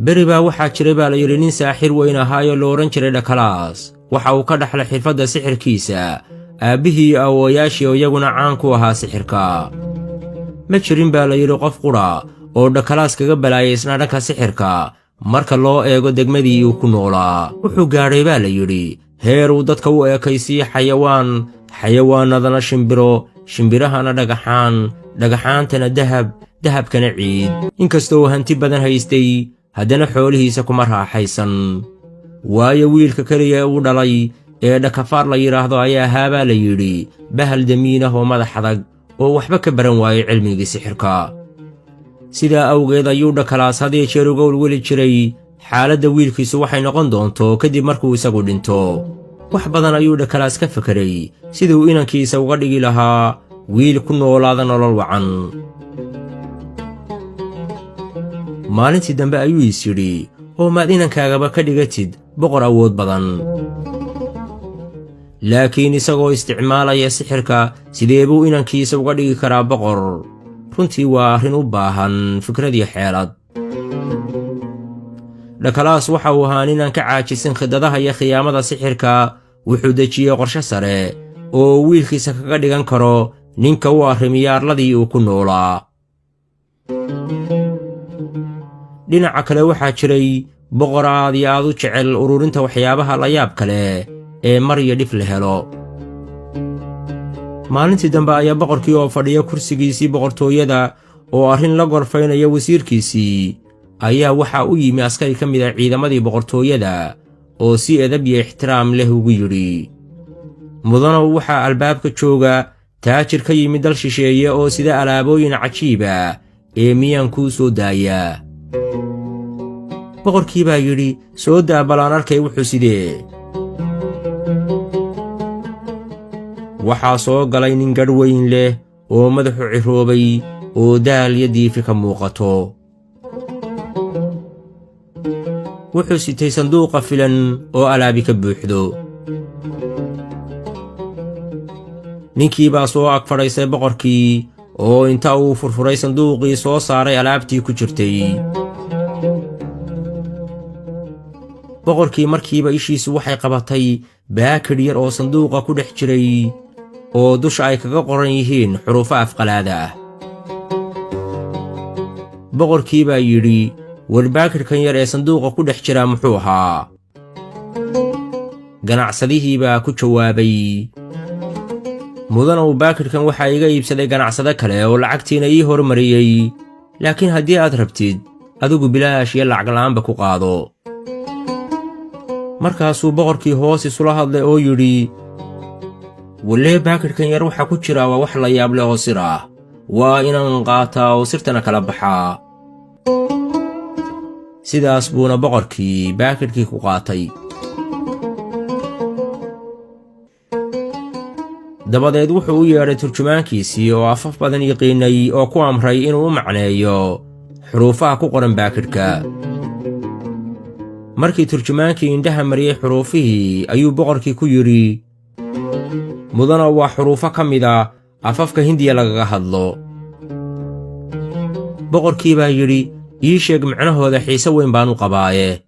beri baa waxaa jiray baa la yidhi nin saaxir weyn ahaayo lo odhan jiray Dhakalaas. waxa uu ka dhaxlay xirfadda sixirkiisa aabbihii iyo awoowayaashii oo iyaguna caan ku ahaa sixirka. ma jirin baa la yidhi qof qudha oo Dhakalaas kaga balaayaysnaa dhanka sixirka marka loo eego degmadii uu ku noolaa. wuxuu gaadhay baa la yidhi heer uu dadka u eekaysiiye xayawaanadana shimbiro, shimbirahana dhagaxaan, dhagaxaantana dahab, dahabkana ciid. inkastoo uu hanti badan haystay haddana xoolihiisa kuma raaxaysan. waayo wiilka keliya uu dhalay ee Dhakafaar la yidhaahdo ayaa ahaa baa la yidhi bahal damiinah oo madax adag oo waxba ka baran waayey cilmigii sixirka. sidaa awgeed ayuu Dhakalaas had iyo jeer uga welweli jiray xaaladda wiilkiisu waxay noqon doonto kadib markuu isagu dhinto. wax badan ayuu Dhakalaas ka fekeray siduu inankiisa uga dhigi lahaa wiil ku noolaada nolol wacan. maalintii dambe ayuu is yidhi oo maad inankaagaba ka dhigatid boqor awood badan. laakiin isagoo isticmaalaya sixirka sidee buu inankiisa uga dhigi karaa boqor? runtii waa arrin u baahan fikrad iyo xeelad. Dhakalaas waxa uu ahaa ninaan ka caajisin khidadaha iyo khiyaamada sixirka. wuxuu dejiyey qorshe sare oo wiilkiisa kaga dhigan karo ninka u arrimiya arladii uu ku noolaa. dhinaca kale waxaa jiray boqor aad iyo aad u jecel ururinta waxyaabaha la yaab kale ee mar iyo dhif la helo. maalintii dambe ayaa boqorkii oo fadhiya kursigiisii boqortooyada oo arrin la gorfaynaya wasiirkiisii ayaa waxaa u yimi askari ka mid ah ciidamadii boqortooyada oo si edab iyo ixtiraam leh ugu yidhi, mudanow waxaa albaabka jooga taajir ka yimid dal shisheeye oo sida alaabooyin cajiiba ee miyaan kuu soo daayaa? boqorkii baa yidhi, soo daa balaan arkay wuxuu sidee. waxaa soo galay nin gadh weyn leh oo madaxu ciroobay oo daal iyo diifi ka muuqato. wuxuu sitay sanduuqa filan oo alaabi ka buuxdo. ninkii baa soo ag fadhaysay boqorkii oo inta uu furfuray sanduuqii soo saaray alaabtii ku jirtay. boqorkii markiiba ishiisu waxay qabatay baakidh yar oo sanduuqa ku dhex jiray oo dusha ay kaga qoran yihiin xuruufo afqalaada ah. boqorkii baa yidhi, war baakidhkan yar ee sanduuqa ku dhex jira muxuu ahaa? ganacsadihii baa ku jawaabay, mudanow baakidhkan waxaa iga iibsaday ganacsade kale oo lacagtiina ii hormariyey, laakiin haddii aad rabtid adigu bilaash iyo lacag la'aanba ku qaado. markaasuu boqorkii hoos isula hadlay oo yidhi, wallee baakidhkan yar waxaa ku jira waa wax la yaab leh oo sir ah. waa inaan qaataa oo sirtana kala baxaa. sidaas buuna boqorkii baakidhkii ku qaatay. dabadeed wuxuu u yeedhay turjumaankiisii oo afaf badan yiqiinay oo ku amray inuu u macneeyo xuruufaha ku qoran baakidhka. markii turjumaankii indhaha mariyey xuruufihii ayuu boqorkii ku yidhi, mudanow waa xuruufo ka mid a afafka hindiya lagaga hadlo. boqorkii baa yidhi, ii sheeg micnahooda, xiise weyn baan u qabaaye.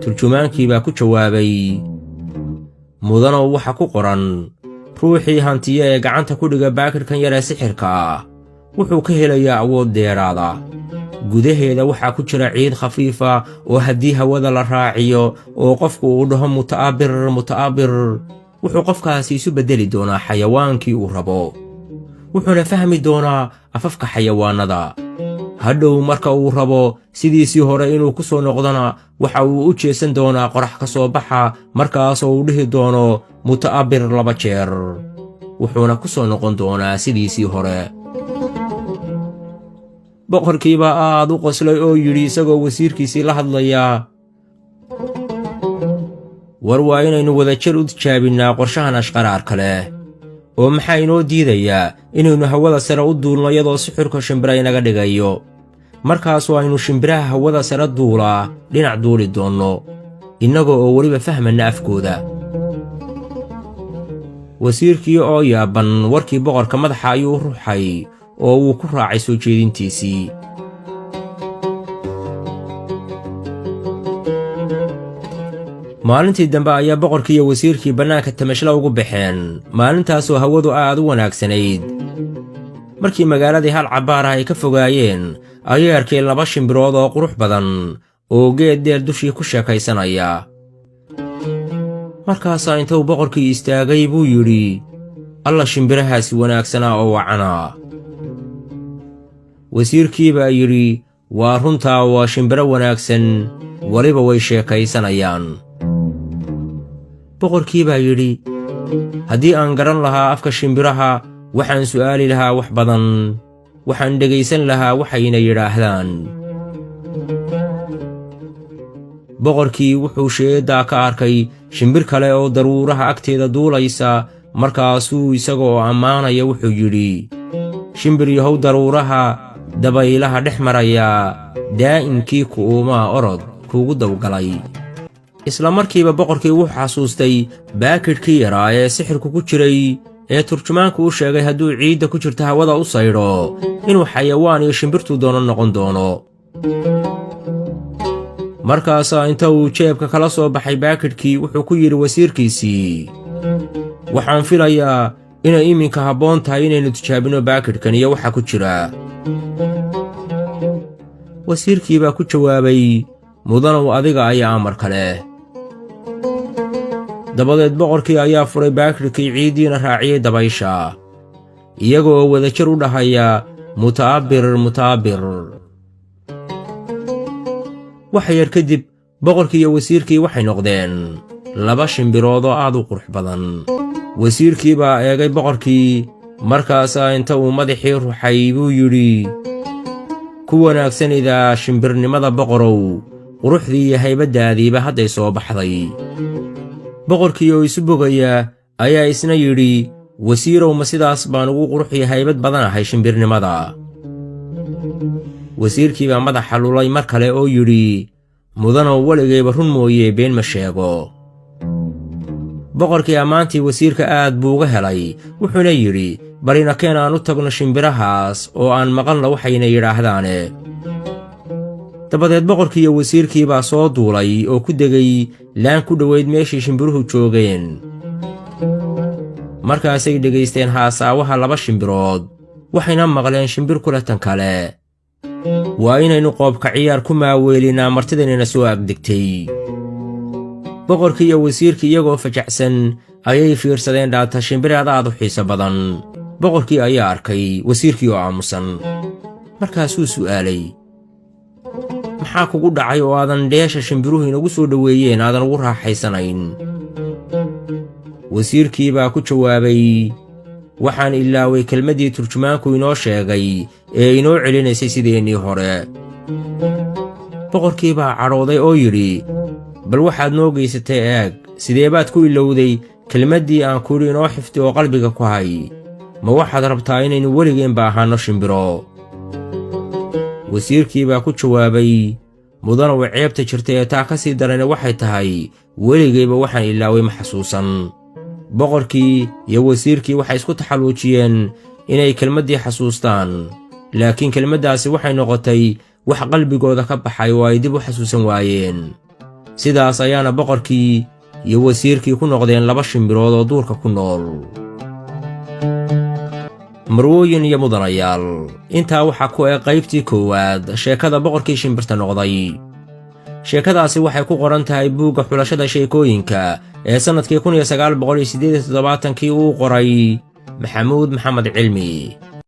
turjumaankii baa ku jawaabay, mudanow waxa ku qoran, ruuxii hantiye ee gacanta ku dhiga baakidhkan yar ee sixirka ah wuxuu ka helayaa awood dheeraada. gudaheeda waxaa ku jira ciid khafiifa oo haddii hawada la raaciyo oo qofku uu dhaho muta'abbir, wuxuu qofkaasi isu beddeli doonaa xayawaankii uu rabo. wuxuuna fahmi doonaa afafka xayawaannada. hadhow marka uu rabo sidiisii hore inuu ku soo noqdona waxa uu u jeesan doonaa qorax ka soo baxa, markaasoo uu dhihi doono muta'abbir 2 jeer. wuxuuna ku soo noqon doonaa sidiisii hore. boqorkii baa aad u qoslay oo yidhi isagoo wasiirkiisii la hadlayaa, war waa inaynu wadajir u tijaabinnaa qorshahan ashqaraarka leh. oo maxaa inoo diidayaa inaynu hawada sare u duulno iyadoo sixirka shimbira inaga dhigayo? markaasoo aynu shimbiraha hawada sare duulaa dhinac duuli doonno, innaga oo weliba fahmanna afkooda. wasiirkii oo yaaban warkii boqorka madaxa ayuu u ruxay oo wuu ku raacay soo jeedintiisii. maalintii dambe ayaa boqorkii iyo wasiirkii bannaanka tamashla ugu baxeen maalintaasoo hawadu aad u wanaagsanayd. markii magaaladii hal cabbaar ah ay ka fogaayeen ayay arkeen 2 shimbirood oo qurux badan oo geed dheer dushii ku sheekaysanaya. markaasaa intuu boqorkii istaagay buu yidhi, alla shimbirahaasi wanaagsanaa oo wacana. wasiirkii baa yidhi, waa runtaa, waa shimbiro wanaagsan, weliba way sheekaysanayaan. boqorkii baa yidhi, haddii aan garan lahaa afka shimbiraha waxaan su'aali lahaa wax badan, waxaan dhegaysan lahaa waxayna yidhaahdaan. boqorkii wuxuu sheeddaa ka arkay shimbir kale oo daruuraha agteeda duulaysa, markaasuu isagoo ammaanaya wuxuu yidhi, shimbir yahow daruuraha dabaylaha dhex maraya, daa'imkii ku'uumaa orod kuugu dawgalay. isla markiiba boqorkii wuxuu xasuustay baakidhkii yaraa ee sixirku ku jiray ee turjumaanku u sheegay hadduu ciidda ku jirta hawada u saydho inuu xayawaan iyo shimbirtuu doono noqon doono. markaasaa inta uu jeebka kala soo baxay baakidhkii wuxuu ku yidhi wasiirkiisii, waxaan filayaa inay iminka habboon tahay inaynu tijaabino baakidhkan iyo waxa ku jira. wasiirkii baa ku jawaabay, mudanow adiga ayaa amarka leh. dabadeed boqorkii ayaa furay baakidhkii ciiddiina raaciyey dabaysha, iyagoo wadajir u dhahaya muta'abbir muta'abbir. wax yar kadib boqorkii iyo wasiirkii waxay noqdeen 2 shimbirood oo aad u qurux badan. wasiirkii baa eegay boqorkii, markaasaa inta uu madaxii ruxay buu yidhi, ku wanaagsanayda shimbirnimada boqorow, quruxdii iyo haybaddaadiiba hadday soo baxday. boqorkii oo isu bogaya ayaa isna yidhi, wasiirow ma sidaas baan ugu qurux iyo haybad badanahay shimbirnimada. wasiirkii baa madaxa lulay mar kale oo yidhi, mudanow weligayba run mooye been ma sheego. boqorkii ammaantii wasiirka aad buu uga helay, wuxuuna yidhi, barina keen aan u tagno shimbirahaas oo aan maqalna waxayna yidhaahdaane. dabadeed boqorkii iyo wasiirkii baa soo duulay oo ku degay laan ku dhowayd meeshii shimbiruhu joogeen. markaasay dhegaysteen haasaawaha 2 shimbirood, waxayna maqleen shimbir kule tan kale, waa inaynu qoobka ciyaar ku maaweelinaa martidanina soo agdegtay. boqorkii iyo wasiirkii iyagoo fajacsan ayay fiirsadeen dhaata shimbireed aad u xiiso badan. boqorkii ayaa arkay wasiirkii oo aamusan, markaasuu su'aalay, maxaa kugu dhacay oo aadan dheesha shimbiruhu inagu soo dhoweeyeen aadan ugu raaxaysanayn? wasiirkii baa ku jawaabay, waxaan ilaaway kelmaddii turjumaanku inoo sheegay ee inoo celinaysay sideennii hore. boqorkii baa cadhooday oo yidhi, bal waxaad noo geysatay eeg, sidee baad ku ilowday kelmaddii aan kudhi inoo xifdi oo qalbiga ku hay? ma waxaad rabtaa inaynu weligeenba ahaanno shimbiro? wasiirkii baa ku jawaabay, mudanow ceebta jirta ee taa ka sii darayna waxay tahay weligayba waxaan ilaaway ma xasuusan. boqorkii iyo wasiirkii waxay isku taxalluujiyeen inay kelmaddii xasuustaan, laakiin kelmaddaasi waxay noqotay wax qalbigooda ka baxay oo ay dib u xasuusan waayeen. sidaas ayaana boqorkii iyo wasiirkii ku noqdeen 2 shimbirood oo duurka ku nool. marwooyin iyo mudanayaal, intaa waxaa ku eg qaybtii 1 sheekada boqorkii shimbirta noqday. sheekadaasi waxay ku qoran tahay buugga xulashada sheekooyinka ee sannadkii 1978 uu qoray maxamuud maxamed cilmi.